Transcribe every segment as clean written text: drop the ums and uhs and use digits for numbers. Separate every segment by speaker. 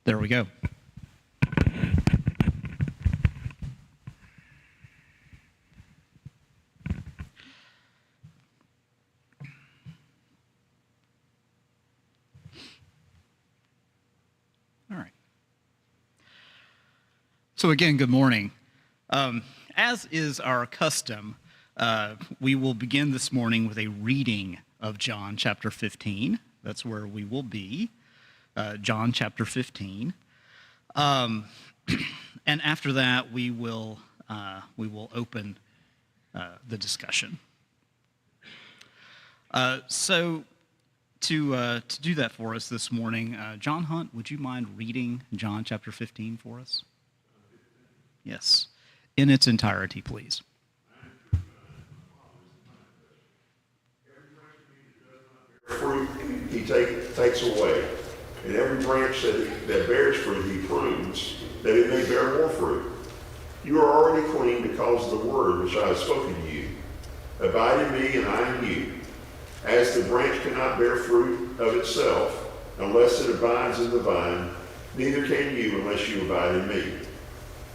Speaker 1: There we go. All right. So again, good morning. As is our custom, we will begin this morning with a reading of John chapter 15. That's where we will be. John chapter 15. And after that, we will open the discussion. So to do that for us this morning, John Hunt, would you mind reading John chapter 15 for us? Yes, in its entirety, please.
Speaker 2: Fruit he takes away, and every branch that bears fruit he prunes, that it may bear more fruit. You are already clean because of the word which I have spoken to you. Abide in me, and I in you. As the branch cannot bear fruit of itself unless it abides in the vine, neither can you unless you abide in me.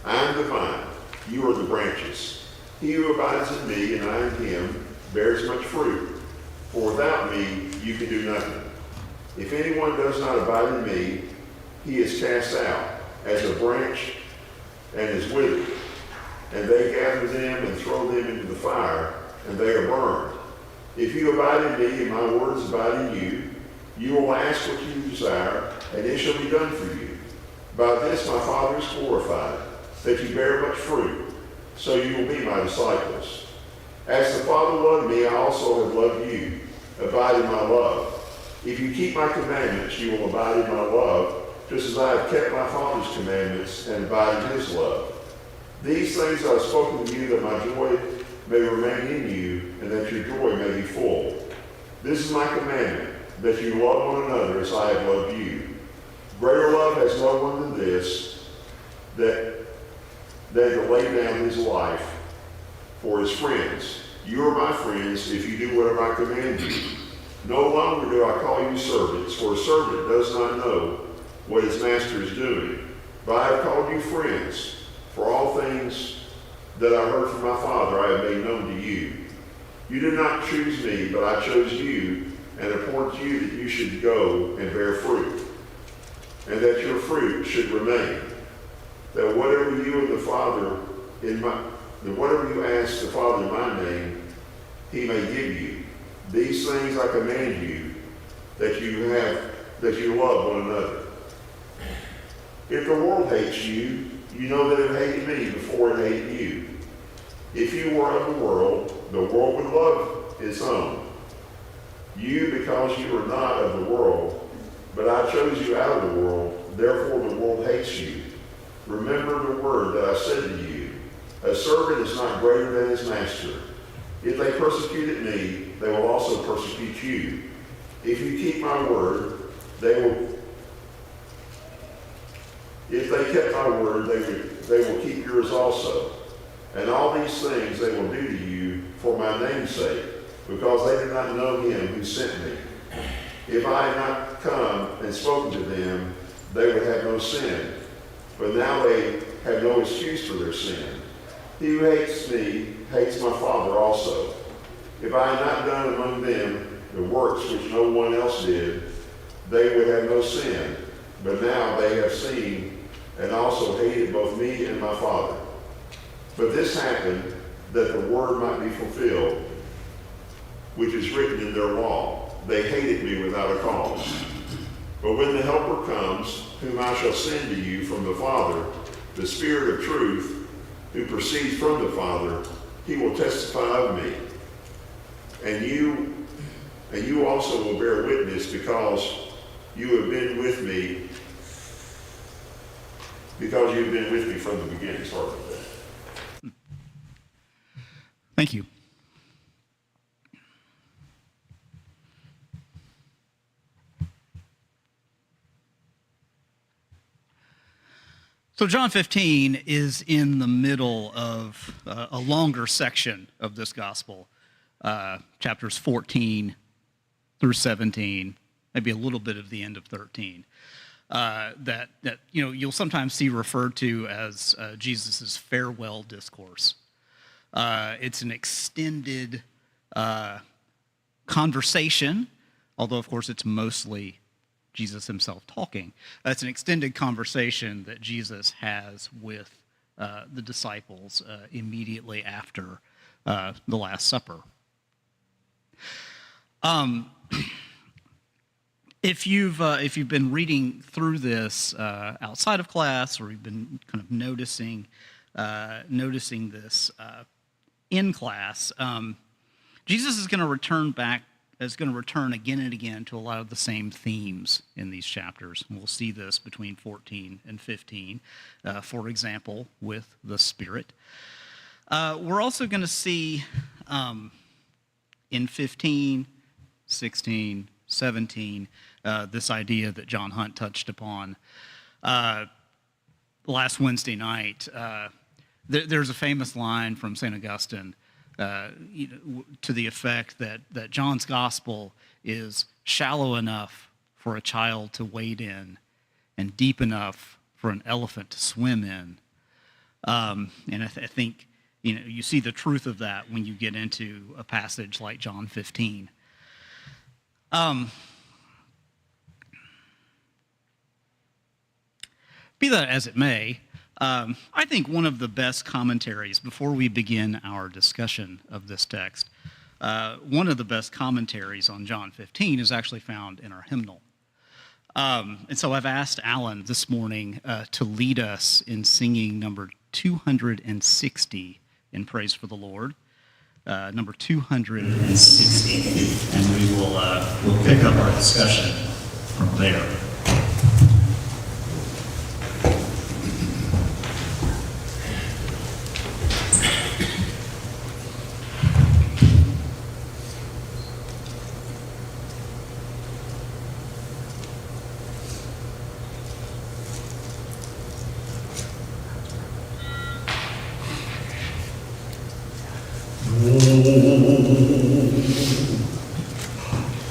Speaker 2: I am the vine, you are the branches. He who abides in me, and I in him, bears much fruit. For without me, you can do nothing. If anyone does not abide in me, he is cast out as a branch and is withered. And they gather them and throw them into the fire, and they are burned. If you abide in me, and my words abide in you, you will ask what you desire, and it shall be done for you. By this my Father is glorified, that you bear much fruit, so you will be my disciples. As the Father loved me, I also have loved you. Abide in my love. If you keep my commandments, you will abide in my love, just as I have kept my Father's commandments and abide in his love. These things I have spoken to you, that my joy may remain in you, and that your joy may be full. This is my commandment, that you love one another as I have loved you. Greater love has no one than this, than to lay down his life for his friends. You are my friends if you do whatever I command you. No longer do I call you servants, for a servant does not know what his master is doing. But I have called you friends, for all things that I heard from my Father I have made known to you. You did not choose me, but I chose you, and appointed you that you should go and bear fruit, and that your fruit should remain. That whatever you ask the Father in my name, he may give you. These things I command you, that you love one another. If the world hates you, you know that it hated me before it hated you. If you were of the world would love its own. You, because you are not of the world, but I chose you out of the world, therefore the world hates you. Remember the word that I said to you. A servant is not greater than his master. If they persecuted me, they will also persecute you. If you keep my word, if they kept my word, they will keep yours also. And all these things they will do to you for my name's sake, because they did not know him who sent me. If I had not come and spoken to them, they would have no sin. But now they have no excuse for their sin. He who hates me hates my Father also. If I had not done among them the works which no one else did, they would have no sin. But now they have seen and also hated both me and my Father. But this happened that the word might be fulfilled, which is written in their law. They hated me without a cause. But when the Helper comes, whom I shall send to you from the Father, the Spirit of truth, who proceeds from the Father, he will testify of me. And you also will bear witness, because you have been with me from the beginning. Sorry about that.
Speaker 1: Thank you. So John 15 is in the middle of a longer section of this gospel, chapters 14 through 17, maybe a little bit of the end of 13. that you'll sometimes see referred to as Jesus' farewell discourse. It's an extended conversation, although of course it's mostly Jesus himself talking. It's an extended conversation that Jesus has with the disciples immediately after the Last Supper. If you've been reading through this outside of class, or you've been kind of noticing this in class, Jesus is going to return again and again to a lot of the same themes in these chapters. And we'll see this between 14 and 15, for example, with the Spirit. We're also going to see in 15, 16, 17, this idea that John Hunt touched upon last Wednesday night. There's a famous line from St. Augustine to the effect that John's gospel is shallow enough for a child to wade in and deep enough for an elephant to swim in. And I think you see the truth of that when you get into a passage like John 15. Be that as it may, I think one of the best commentaries, before we begin our discussion of this text, one of the best commentaries on John 15 is actually found in our hymnal. And so I've asked Alan this morning to lead us in singing number 260 in Praise for the Lord. Number 260, and we'll pick up our discussion from there.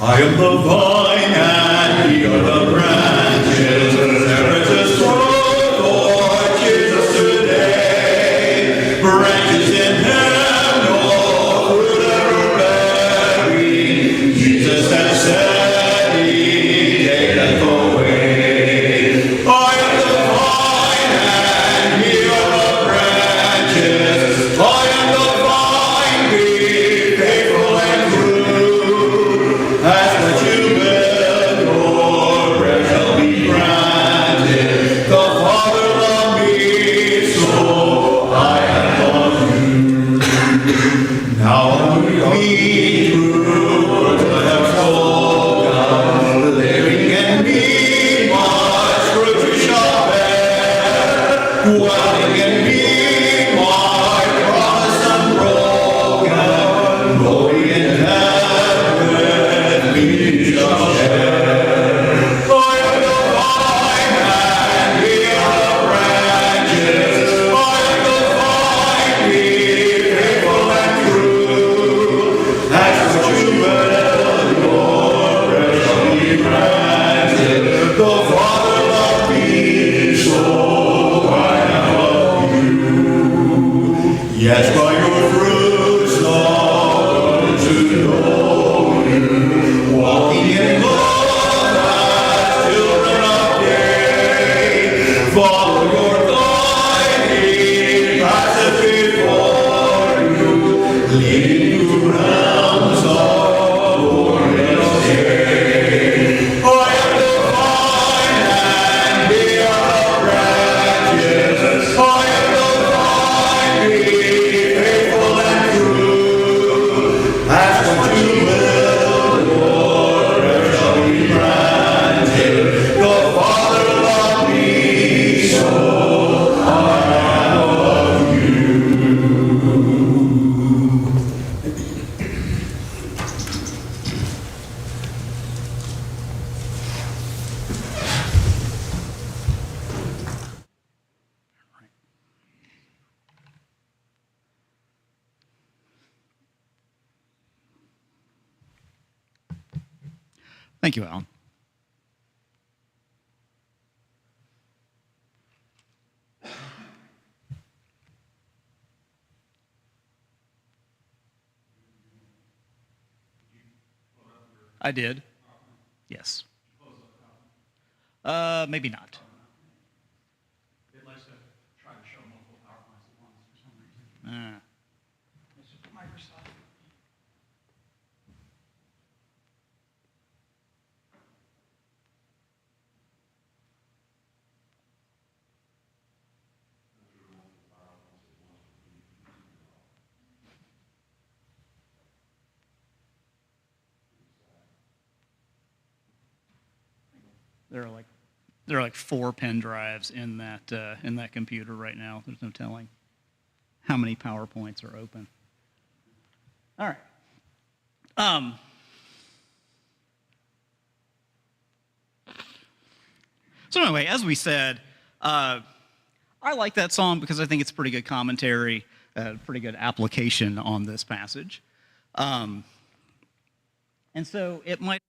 Speaker 3: I am the vine and ye are the branches. There is a song for Jesus today. Branches in him, no fruit ever bearing. Jesus has said he taketh away. I am the vine and ye are the branches. I am the vine, be faithful and true. Ask what you will, your prayer shall be granted. The Father loved me, so I have loved you. Now me through words I have spoken, living in me, much fruit you shall bear. Dwelling in me, my promise unbroken, glory in heaven we shall share. I am the vine and ye are the branches. I am the vine, be faithful and true. Ask what you will, your prayer shall be granted. The Father loved me, so I have loved you. Yes, by your fruits Lord, to know you, walking in love as children of day. Follow your guiding paths before you, leading to realms of glorious day. I am the vine and ye are the branches. I am the vine, be faithful and true. Ask what you will, your prayer shall be granted. The Father loved me, so I love you.
Speaker 1: Thank you, Alan. I did. Yes. Maybe not.
Speaker 4: It likes to try to show multiple PowerPoints at once for some reason. It's just Microsoft.
Speaker 1: There are like 4 pen drives in that computer right now. There's no telling how many PowerPoints are open. All right. So anyway, as we said, I like that song because I think it's a pretty good commentary, pretty good application on this passage. And so it might.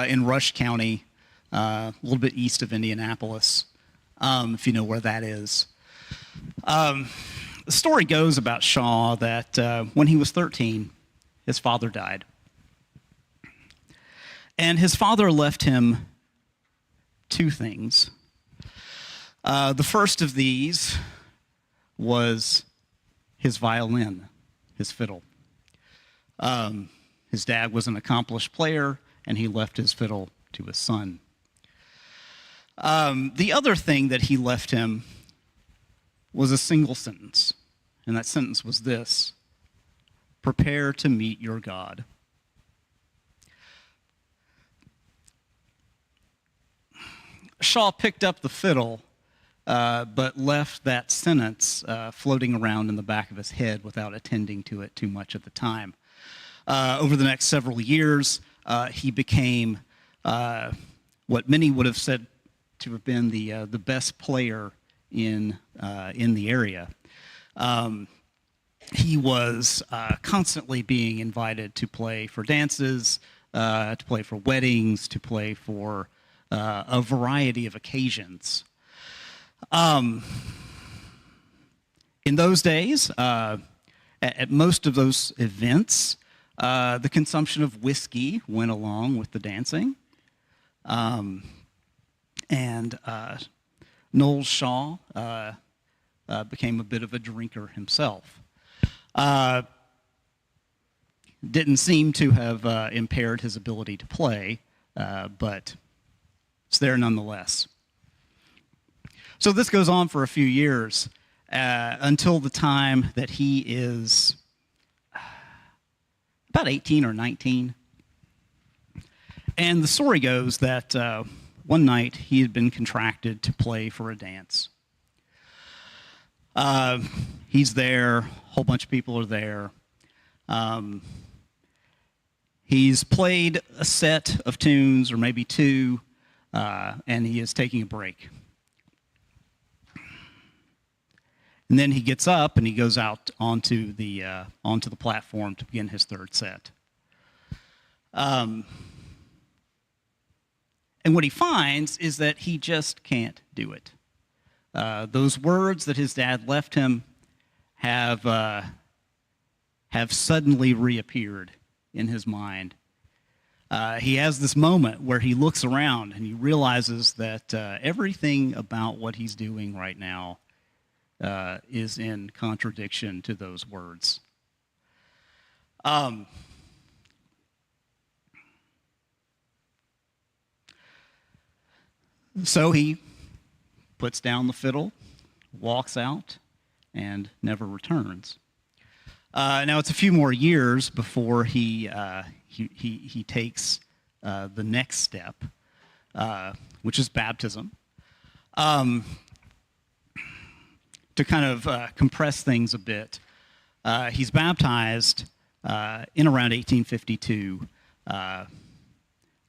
Speaker 1: In Rush County, a little bit east of Indianapolis, if you know where that is. The story goes about Shaw that when he was 13, his father died. And his father left him 2 things. The first of these was his violin, his fiddle. His dad was an accomplished player, and he left his fiddle to his son. The other thing that he left him was a single sentence, and that sentence was this: prepare to meet your God. Shaw picked up the fiddle, but left that sentence floating around in the back of his head without attending to it too much at the time. Over the next several years, he became what many would have said to have been the best player in the area. He was constantly being invited to play for dances, to play for weddings, to play for a variety of occasions. In those days, at most of those events, the consumption of whiskey went along with the dancing. And Noel Shaw became a bit of a drinker himself. Didn't seem to have impaired his ability to play, but it's there nonetheless. So this goes on for a few years until the time that he is about 18 or 19. And the story goes that one night he had been contracted to play for a dance. He's there, a whole bunch of people are there. He's played a set of tunes, or maybe 2, and he is taking a break. And then he gets up and he goes out onto the platform to begin his 3rd set. And what he finds is that he just can't do it. Those words that his dad left him have suddenly reappeared in his mind. he has this moment where he looks around and he realizes that everything about what he's doing right now is in contradiction to those words. So he puts down the fiddle, walks out, and never returns. Now it's a few more years before he takes the next step, which is baptism. To kind of compress things a bit, he's baptized in around 1852. A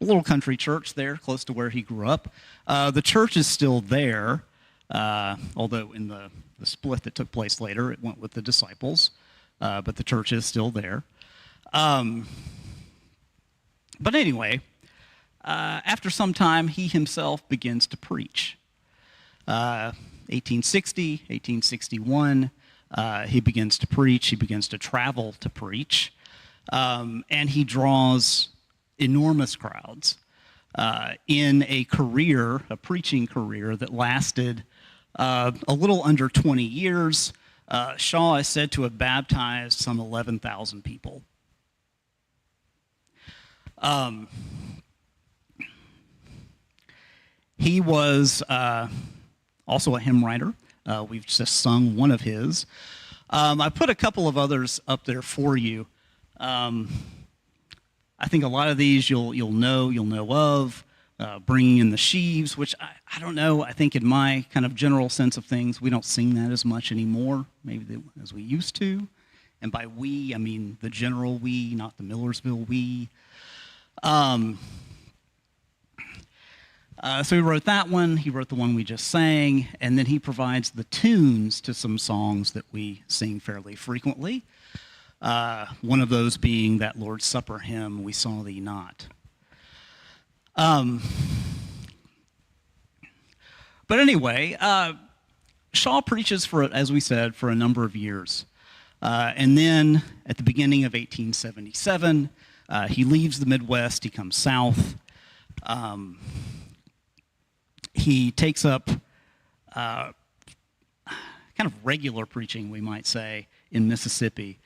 Speaker 1: little country church there, close to where he grew up. The church is still there, although in the split that took place later, it went with the disciples. But the church is still there. But anyway, after some time, he himself begins to preach. 1860, 1861, he begins to preach. He begins to travel to preach. And he draws enormous crowds in a preaching career that lasted a little under 20 years. Shaw is said to have baptized some 11,000 people. He was also a hymn writer. We've just sung one of his. I put a couple of others up there for you. I think a lot of these you'll know of. Bringing in the sheaves, which I don't know. I think in my kind of general sense of things, we don't sing that as much anymore, maybe as we used to. And by we, I mean the general we, not the Millersville we. So he wrote that one. He wrote the one we just sang, and then he provides the tunes to some songs that we sing fairly frequently. One of those being that Lord's Supper hymn, "We Saw Thee Not." But anyway, Shaw preaches as we said, for a number of years. And then at the beginning of 1877, he leaves the Midwest, he comes south. He takes up kind of regular preaching, we might say, in Mississippi,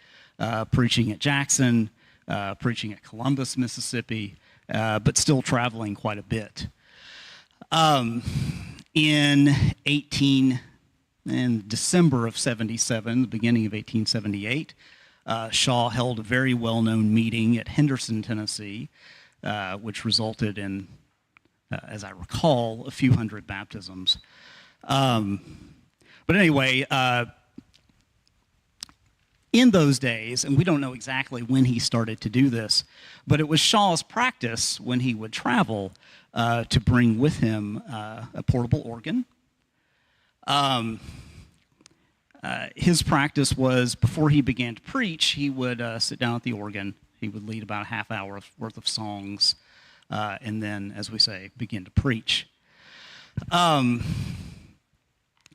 Speaker 1: preaching at Jackson, preaching at Columbus, Mississippi, but still traveling quite a bit. In December of 77, the beginning of 1878, Shaw held a very well-known meeting at Henderson, Tennessee, which resulted in, as I recall, a few hundred baptisms. But anyway, in those days, and we don't know exactly when he started to do this, but it was Shaw's practice when he would travel to bring with him a portable organ. His practice was, before he began to preach, he would sit down at the organ. He would lead about a half hour worth of songs, and then, as we say, begin to preach.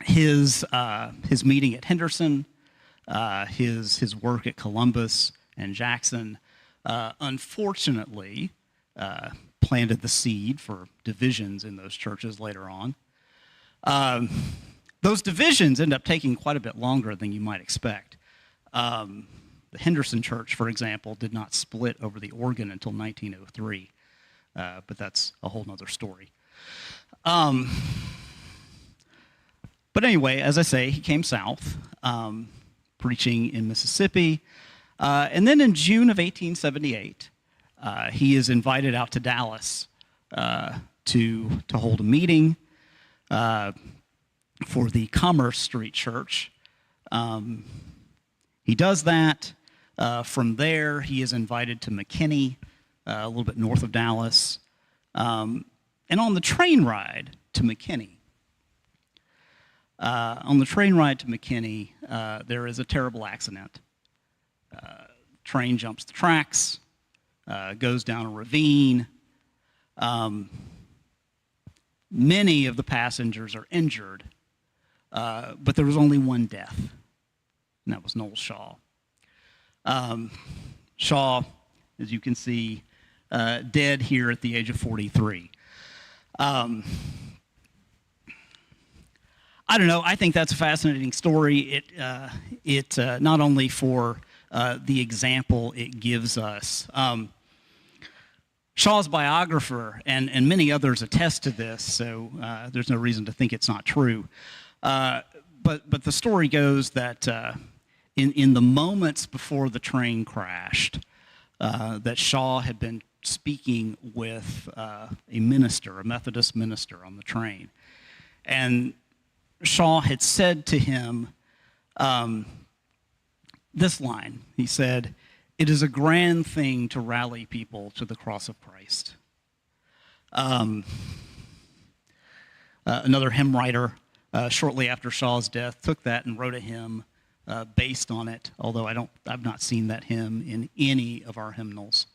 Speaker 1: His meeting at Henderson, his work at Columbus and Jackson, unfortunately, planted the seed for divisions in those churches later on. Those divisions end up taking quite a bit longer than you might expect. The Henderson Church, for example, did not split over the organ until 1903, but that's a whole other story. But anyway, as I say, he came south, preaching in Mississippi, and then in June of 1878, he is invited out to Dallas to hold a meeting for the Commerce Street Church. He does that. From there, he is invited to McKinney, a little bit north of Dallas. And on the train ride to McKinney, there is a terrible accident. Train jumps the tracks, goes down a ravine. Many of the passengers are injured, but there was only one death, and that was Noel Shaw. Shaw, as you can see, dead here at the age of 43. I don't know. I think that's a fascinating story. It not only for the example it gives us. Shaw's biographer and many others attest to this, so there's no reason to think it's not true. But the story goes that in the moments before the train crashed, that Shaw had been speaking with a minister, a Methodist minister on the train. And Shaw had said to him this line. He said, "It is a grand thing to rally people to the cross of Christ." Another hymn writer, shortly after Shaw's death, took that and wrote a hymn based on it, although I've not seen that hymn in any of our hymnals,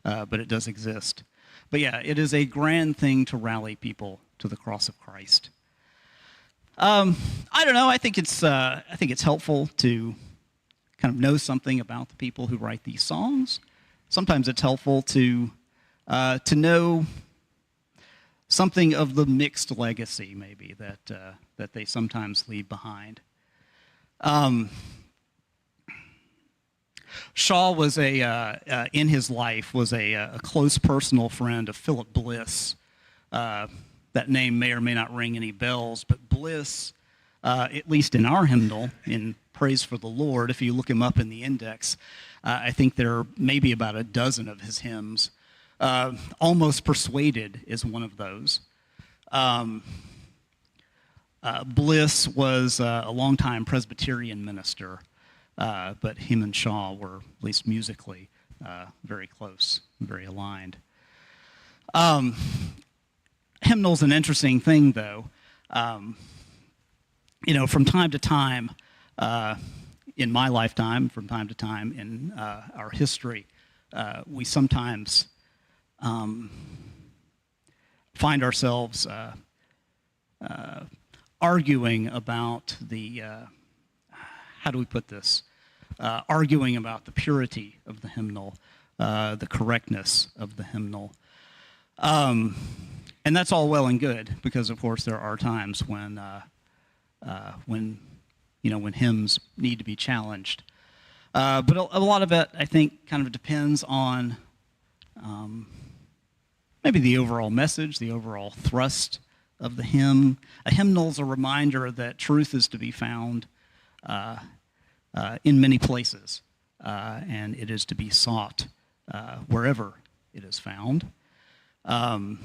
Speaker 1: but it does exist. But yeah, it is a grand thing to rally people to the cross of Christ. I don't know. I think it's helpful to kind of know something about the people who write these songs. Sometimes it's helpful to know something of the mixed legacy, maybe that they sometimes leave behind. Shaw was in his life was a close personal friend of Philip Bliss. That name may or may not ring any bells, but Bliss, at least in our hymnal, in Praise for the Lord, if you look him up in the index, I think there are maybe about a dozen of his hymns. Almost Persuaded is one of those. Bliss was a longtime Presbyterian minister, but him and Shaw were, at least musically, very close, very aligned. Hymnal's an interesting thing, though. From time to time, in my lifetime, from time to time in our history, we sometimes find ourselves arguing about how do we put this? Arguing about the purity of the hymnal, the correctness of the hymnal. And that's all well and good, because of course there are times when hymns need to be challenged. But a lot of it, I think, kind of depends on maybe the overall message, the overall thrust of the hymn. A hymnal is a reminder that truth is to be found in many places, and it is to be sought wherever it is found. The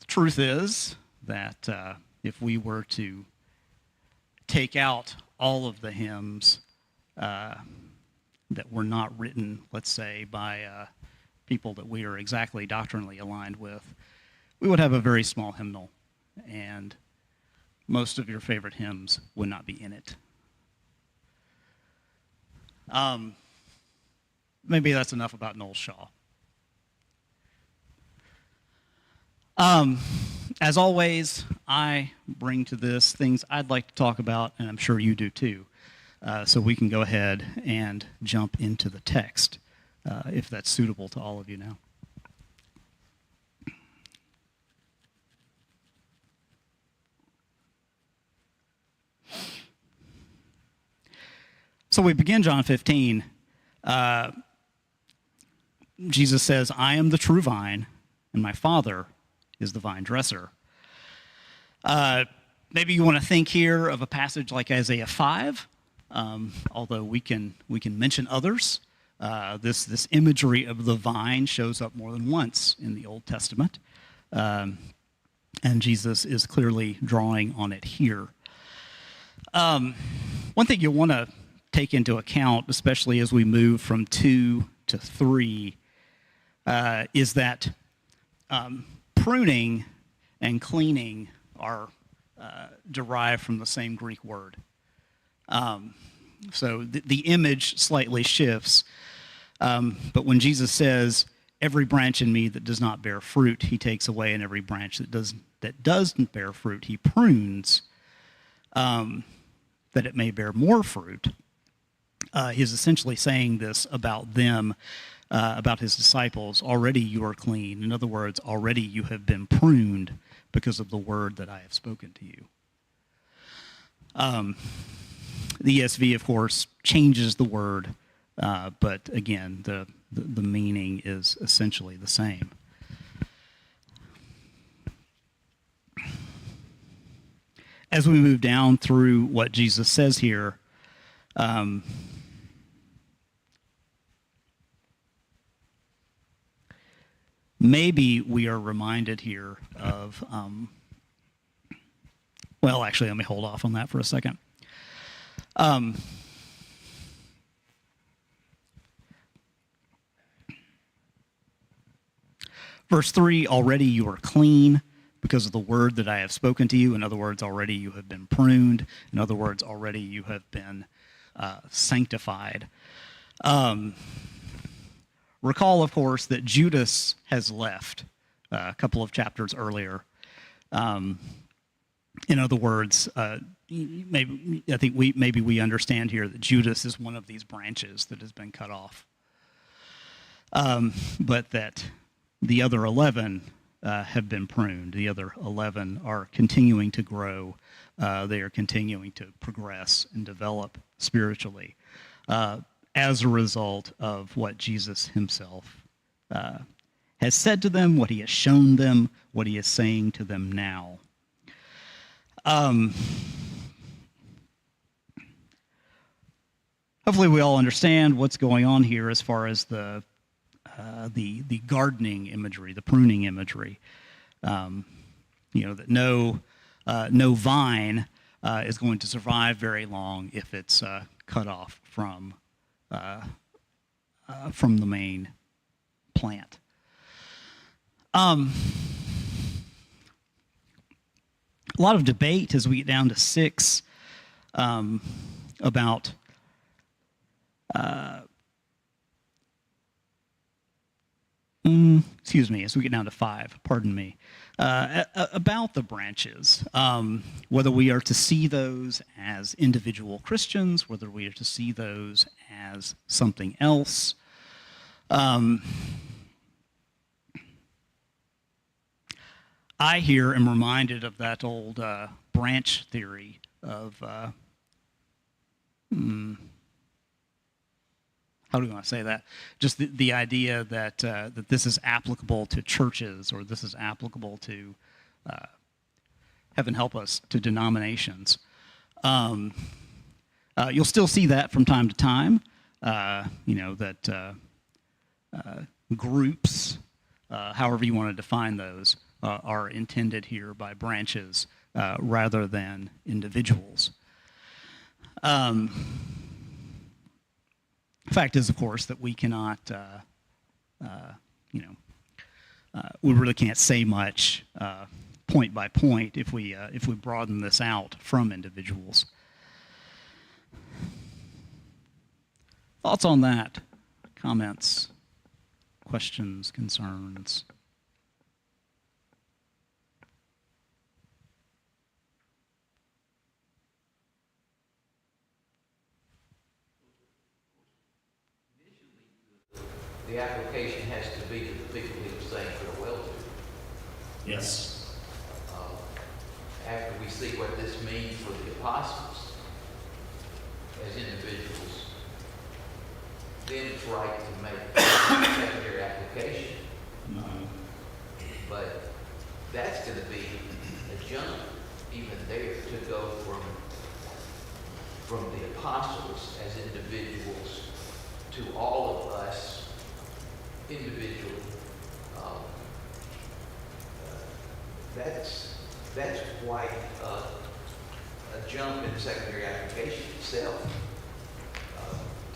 Speaker 1: truth is that if we were to take out all of the hymns that were not written, let's say, by people that we are exactly doctrinally aligned with, we would have a very small hymnal, and most of your favorite hymns would not be in it. Maybe that's enough about Noel Shaw. As always, I bring to this things I'd like to talk about, and I'm sure you do too. So we can go ahead and jump into the text, if that's suitable to all of you now. So we begin John 15. Jesus says, "I am the true vine, and my Father is the vine dresser." Maybe you want to think here of a passage like Isaiah 5, although we can mention others. This imagery of the vine shows up more than once in the Old Testament, and Jesus is clearly drawing on it here. One thing you'll want to take into account, especially as we move from 2 to 3, is that pruning and cleaning are derived from the same Greek word. So the image slightly shifts, but when Jesus says, "Every branch in me that does not bear fruit, he takes away, and every branch that doesn't bear fruit, he prunes, that it may bear more fruit," he's essentially saying this about them about his disciples, already you are clean. In other words, already you have been pruned because of the word that I have spoken to you. The ESV, of course, changes the word, but again, the meaning is essentially the same. As we move down through what Jesus says here, maybe we are reminded here of, well, actually, let me hold off on that for a second. Verse 3, already you are clean because of the word that I have spoken to you. In other words, already you have been pruned. In other words, already you have been sanctified. Recall, of course, that Judas has left a couple of chapters earlier. In other words, maybe we understand here that Judas is one of these branches that has been cut off, but that the other 11 have been pruned. The other 11 are continuing to grow. They are continuing to progress and develop spiritually as a result of what Jesus himself has said to them, what he has shown them, what he is saying to them now. Hopefully we all understand what's going on here as far as the gardening imagery, the pruning imagery. That no vine is going to survive very long if it's cut off from the main plant. A lot of debate as we get down to 6 about as we get down to 5, pardon me, about the branches, whether we are to see those as individual Christians, whether we are to see those as something else. I here am reminded of that old branch theory of, how do you want to say that? Just the idea that that this is applicable to churches, or this is applicable to, heaven help us, to denominations. You'll still see that from time to time, that groups, however you want to define those, are intended here by branches rather than individuals. Fact is, of course, that we cannot, we really can't say much point by point if we broaden this out from individuals. Thoughts on that? Comments, questions, concerns?
Speaker 5: The application has to be to the people he was saying farewell to.
Speaker 1: Yes.
Speaker 5: After we see what this means for the apostles as individuals, then it's right to make a secondary application. But that's going to be a jump even there to go from the apostles as individuals to all of us individually. That's quite a jump in the secondary application itself.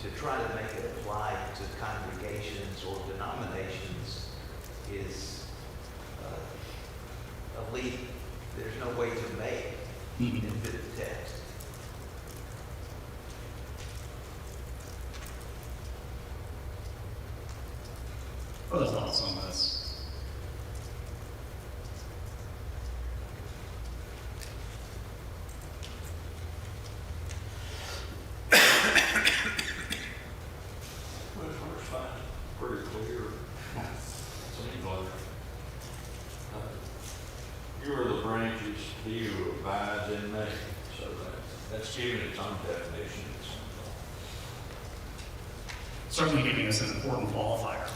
Speaker 5: To try to make it apply to congregations or denominations is a leap there's no way to make in fit the text.
Speaker 1: Other thoughts on this?
Speaker 2: Verse 5, pretty
Speaker 6: some definitions.
Speaker 4: Certainly giving us an important qualifier.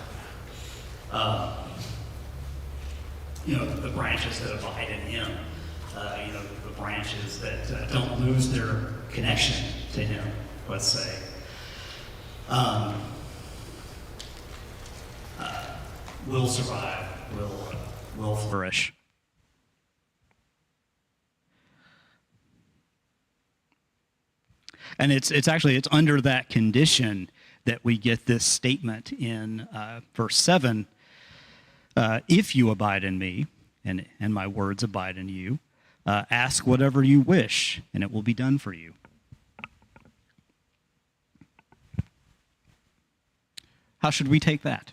Speaker 4: The branches that abide in him, the branches that don't lose their connection to him, let's say. Will survive, will flourish.
Speaker 1: And it's under that condition that we get this statement in verse 7. If you abide in me, and my words abide in you, ask whatever you wish, and it will be done for you. How should we take that?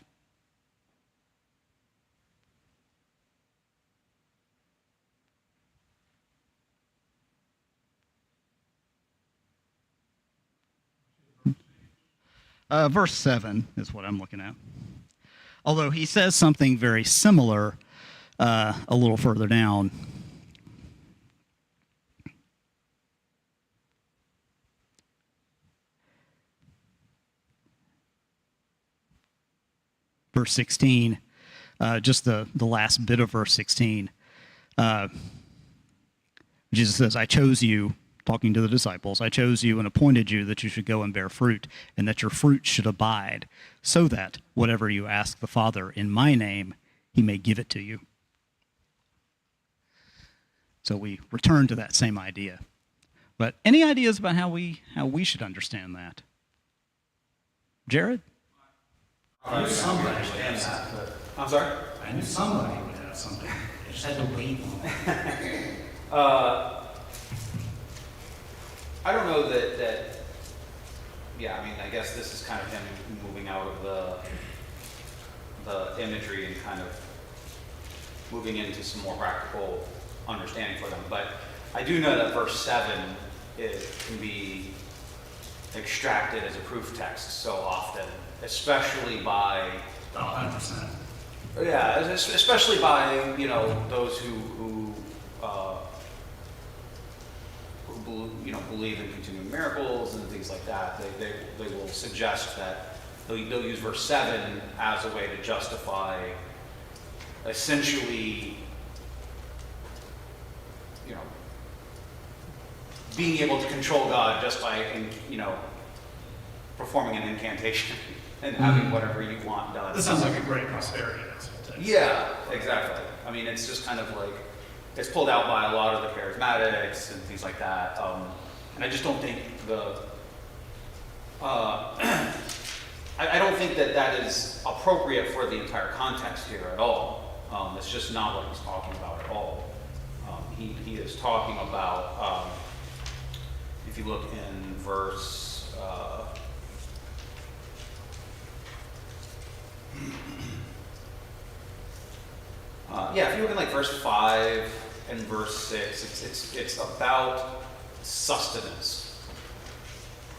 Speaker 1: Verse 7 is what I'm looking at. Although he says something very similar a little further down. Verse 16, just the last bit of verse 16. Jesus says, I chose you, talking to the disciples, I chose you and appointed you that you should go and bear fruit, and that your fruit should abide, so that whatever you ask the Father in my name, he may give it to you. So we return to that same idea. But any ideas about how we should understand that? Jared?
Speaker 4: I knew somebody would have something.
Speaker 7: I'm sorry?
Speaker 4: I knew somebody would have something. I just had to wait on it.
Speaker 7: I don't know that, yeah, I mean, I guess this is kind of him moving out of the imagery and kind of moving into some more practical understanding for them. But I do know that verse 7 can be extracted as a proof text so often, especially by
Speaker 4: 100%.
Speaker 7: Yeah, especially by those who believe in continuing miracles and things like that. They will suggest that they'll use verse 7 as a way to justify essentially being able to control God just by performing an incantation and having whatever you want done.
Speaker 4: This sounds like a great prosperity gospel text.
Speaker 7: Yeah, exactly. I mean, it's just kind of like, it's pulled out by a lot of the charismatics and things like that. And I just don't think I don't think that is appropriate for the entire context here at all. It's just not what he's talking about at all. He is talking about, if you look in verse, if you look in like verse 5 and verse 6, it's about sustenance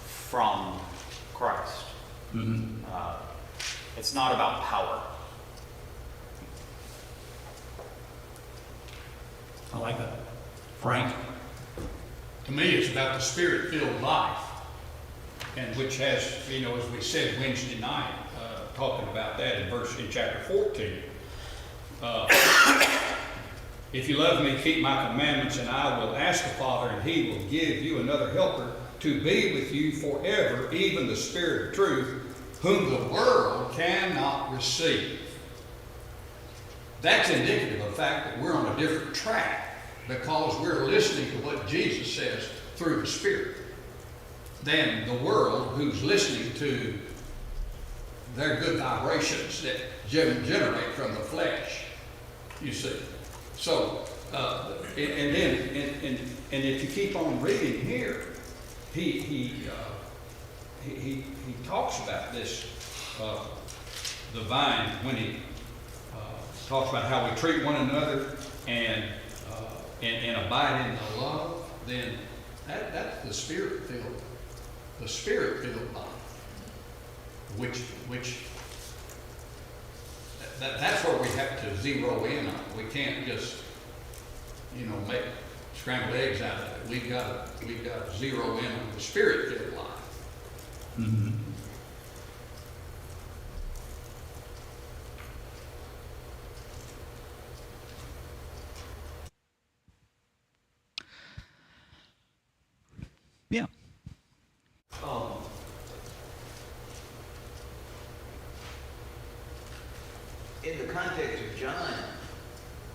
Speaker 7: from Christ.
Speaker 4: Mm-hmm.
Speaker 7: It's not about power.
Speaker 4: I like that. Frank?
Speaker 8: To me, it's about the spirit-filled life, and which has, as we said Wednesday night, talking about that in chapter 14. If you love me, keep my commandments, and I will ask the Father, and he will give you another helper to be with you forever, even the Spirit of truth, whom the world cannot receive. That's indicative of the fact that we're on a different track because we're listening to what Jesus says through the Spirit than the world, who's listening to their good vibrations that generate from the flesh, you see. So, and if you keep on reading here, he talks about this, the vine, when he talks about how we treat one another and abide in the love, then that's the spirit-filled life, which that's where we have to zero in on. We can't just, scrambled eggs out of it. We've got to zero in on the spirit-filled life.
Speaker 4: Mm-hmm.
Speaker 1: Yeah.
Speaker 5: In the context of John,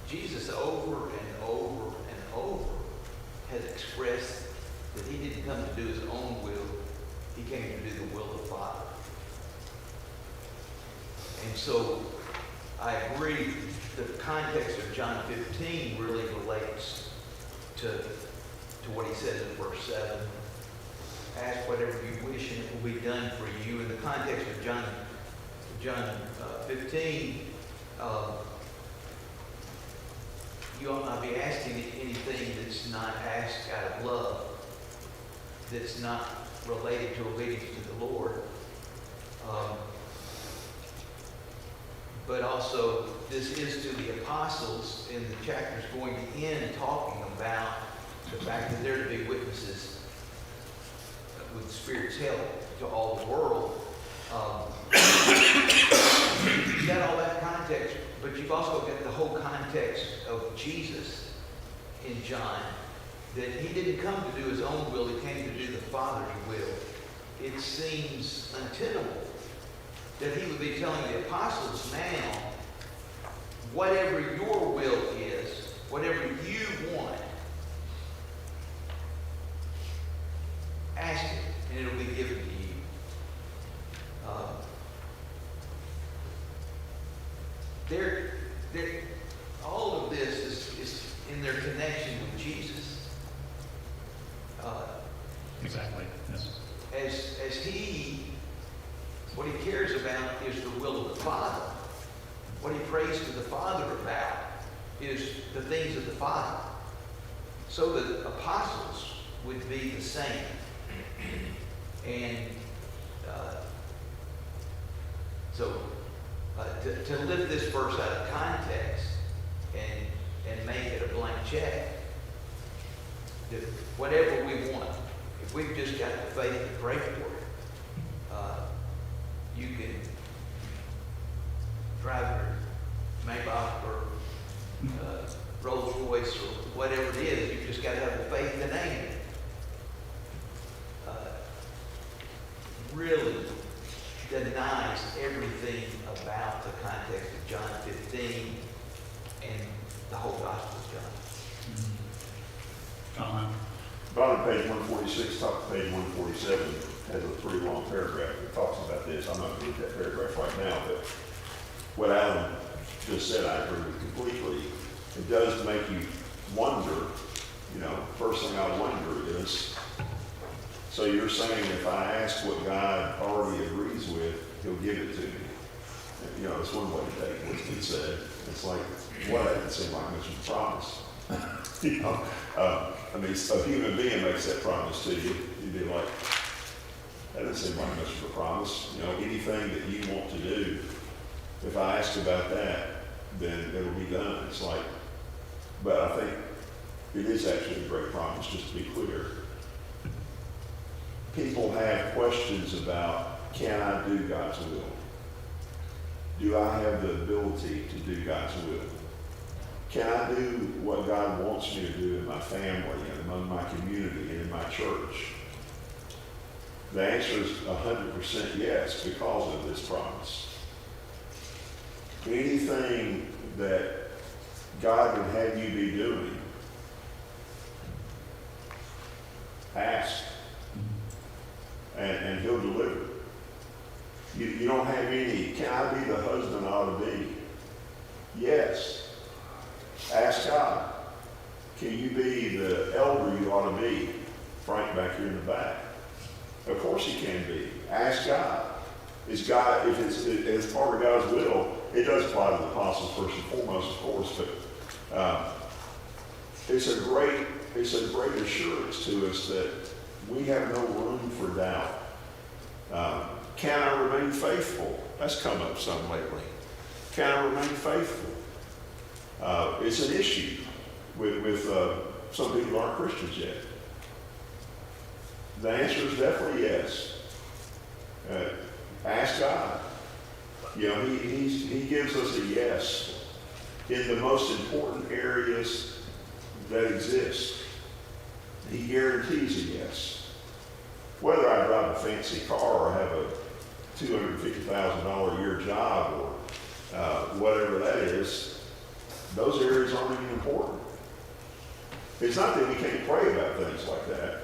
Speaker 5: Jesus over and over and over has expressed that he didn't come to do his own will, he came to do the will of the Father. And so I agree that the context of John 15 really relates to what he says in verse 7. Ask whatever you wish and it will be done for you. In the context of John 15, you ought not be asking anything that's not asked out of love, that's not related to obedience to the Lord. But also, this is to the apostles, and the chapter's going to end talking about the fact that they're to be witnesses with the Spirit's help to all the world. You've got all that context, but you've also got the whole context of Jesus in John, that he didn't come to do his own will, he came to do the Father's will. It seems untenable that he would be telling the apostles now, whatever your will is, whatever you want, ask it, and it'll be given to you. All of this is in their connection with Jesus.
Speaker 4: Exactly. Yes.
Speaker 5: What he cares about is the will of the Father. What he prays to the Father about is the things of the Father. So the apostles would be the same. And to lift this verse out of context and make it a blank check, that whatever we want, if we've just got the faith to pray for it, you can drive your Maybach or Rolls Royce or whatever it is. You've just got to have the faith to name it. Really denies everything about the context of John 15 and the whole Gospel of John.
Speaker 4: John.
Speaker 2: Bottom of page 146, top of page 147 has a pretty long paragraph that talks about this. I'm not going to read that paragraph right now, but what Alan just said, I agree with completely. It does make you wonder, first thing I wonder is, so you're saying if I ask what God already agrees with, he'll give it to me. It's one way to take what's been said. It's like, what? That doesn't seem like much of a promise. A human being makes that promise to you. You'd be like, that doesn't seem like much of a promise. Anything that you want to do, if I ask about that, then it'll be done. It's like, but I think it is actually a great promise, just to be clear. People have questions about, can I do God's will? Do I have the ability to do God's will? Can I do what God wants me to do in my family and among my community and in my church? The answer is 100% yes, because of this promise. Anything that God would have you be doing, ask, and he'll deliver. You don't have any, can I be the husband I ought to be? Yes. Ask God. Can you be the elder you ought to be? Frank back here in the back. Of course he can be. Ask God. Is God, if it's part of God's will, it does apply to the apostles first and foremost, of course, but it's a great assurance to us that we have no room for doubt. Can I remain faithful? That's come up some lately. Can I remain faithful? It's an issue with some people aren't Christians yet? The answer is definitely yes. Ask God. You know, he gives us a yes in the most important areas that exist. He guarantees a yes. Whether I drive a fancy car or have a $250,000 a year job or whatever that is, those areas aren't even important. It's not that we can't pray about things like that,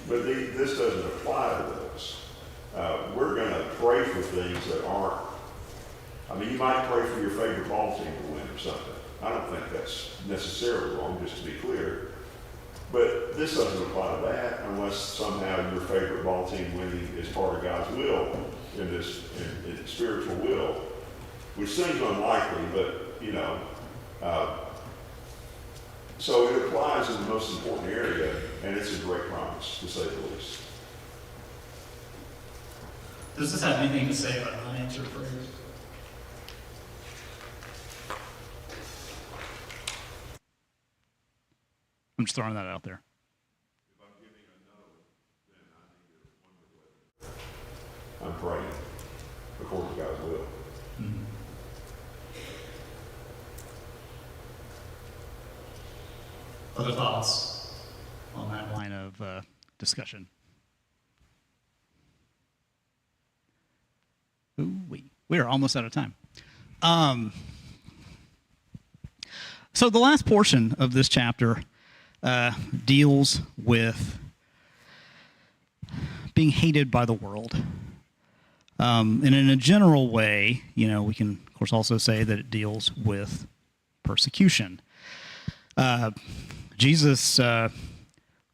Speaker 2: but this doesn't apply to those. We're going to pray for things that aren't. I mean, you might pray for your favorite ball team to win or something. I don't think that's necessarily wrong, just to be clear. But this doesn't apply to that unless somehow your favorite ball team winning is part of God's will in spiritual will, which seems unlikely, but you know. So it applies in the most important area, and it's a great promise, to say the least.
Speaker 4: Does this have anything to say about unanswered prayers?
Speaker 1: I'm just throwing that out there.
Speaker 2: If I'm giving a no, then I need to wonder whether I'm praying according to God's will.
Speaker 4: Mm-hmm. Other thoughts on that
Speaker 1: Line of discussion. Ooh, we are almost out of time. So the last portion of this chapter deals with being hated by the world. And in a general way, you know, we can, of course, also say that it deals with persecution. Jesus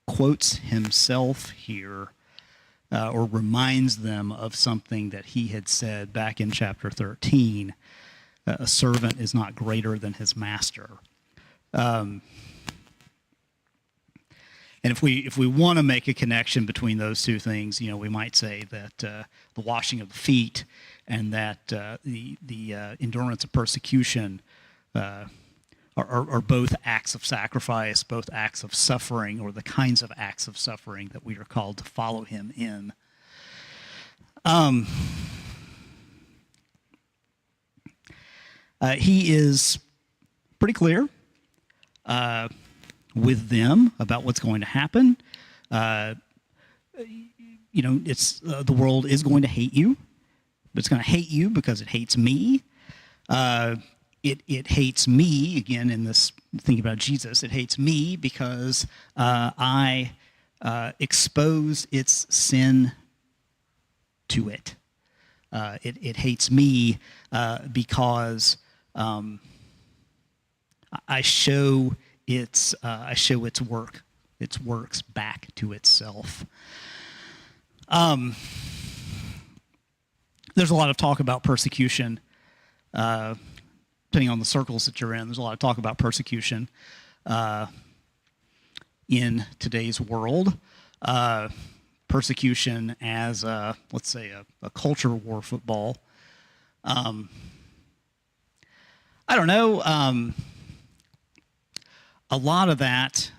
Speaker 1: quotes himself here, or reminds them of something that he had said back in chapter 13. A servant is not greater than his master. And if we want to make a connection between those two things, you know, we might say that the washing of the feet and that the endurance of persecution are both acts of sacrifice, both acts of suffering, or the kinds of acts of suffering that we are called to follow him in. He is pretty clear with them about what's going to happen. You know, it's the world is going to hate you, but it's going to hate you because it hates me. It hates me, again, in this thing about Jesus, it hates me because I exposed its sin to it. It hates me because I show its works back to itself. There's a lot of talk about persecution. Depending on the circles that you're in, there's a lot of talk about persecution in today's world. Persecution as, let's say, a culture war football. I don't know. A lot of that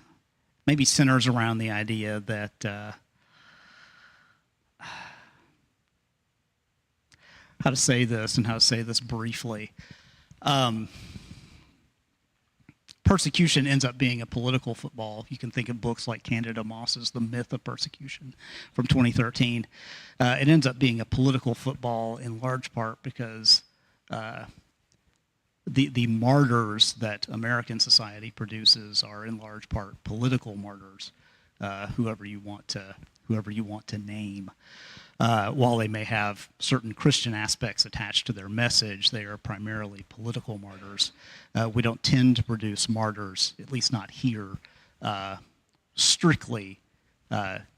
Speaker 1: maybe centers around the idea that how to say this briefly. Persecution ends up being a political football. You can think of books like Candida Moss's The Myth of Persecution from 2013. It ends up being a political football in large part because the martyrs that American society produces are in large part political martyrs, whoever you want to name. While they may have certain Christian aspects attached to their message, they are primarily political martyrs. We don't tend to produce martyrs, at least not here, strictly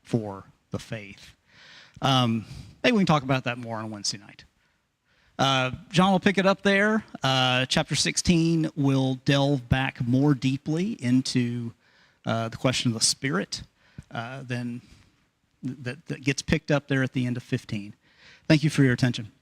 Speaker 1: for the faith. Maybe we can talk about that more on Wednesday night. John will pick it up there. Chapter 16 will delve back more deeply into the question of the Spirit than that gets picked up there at the end of 15. Thank you for your attention.